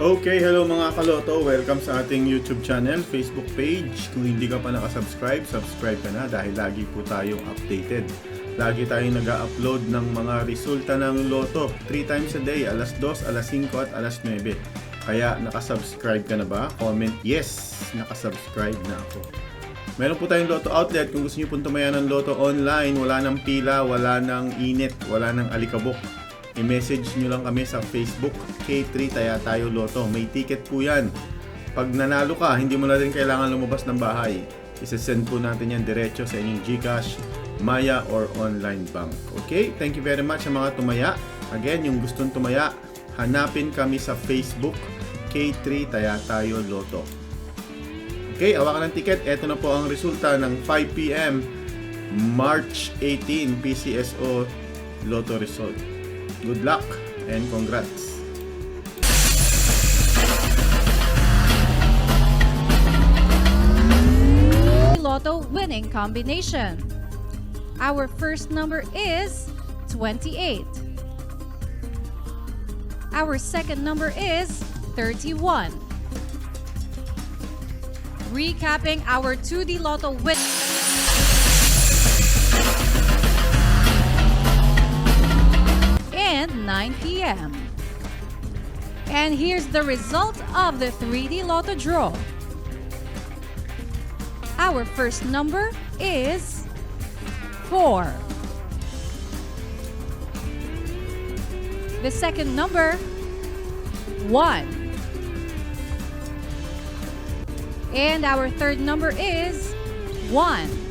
Okay, hello mga kaloto. Welcome sa ating YouTube channel, Facebook page. Kung hindi ka pa nakasubscribe, subscribe ka na dahil lagi po tayong updated. Lagi tayong nag-upload ng mga resulta ng loto 3 times a day, alas 2, alas 5 at alas 9. Kaya nakasubscribe ka na ba? Comment yes, nakasubscribe na ako. Meron po tayong Lotto outlet. Kung gusto niyo pong tumaya ng Lotto online, wala nang pila, wala nang init, wala nang alikabok, i-message nyo lang kami sa Facebook, K3 Taya Tayo Lotto. May ticket po yan. Pag nanalo ka, hindi mo na rin kailangan lumabas ng bahay. Isasend po natin yan diretso sa inyong GCash, Maya or online bank. Okay? Thank you very much sa mga tumaya. Again, yung gustong tumaya, hanapin kami sa Facebook, K3 Taya Tayo Lotto. Okay, awakan ng ticket. Ito na po ang resulta ng 5 p.m. March 18 PCSO Lotto result. Good luck and congrats! Lotto winning combination. Our first number is 28. Our second number is 31. Recapping our 2D Lotto win. And 9 p.m. And here's the result of the 3D Lotto draw. Our first number is 4. The second number, 1. And our third number is 1.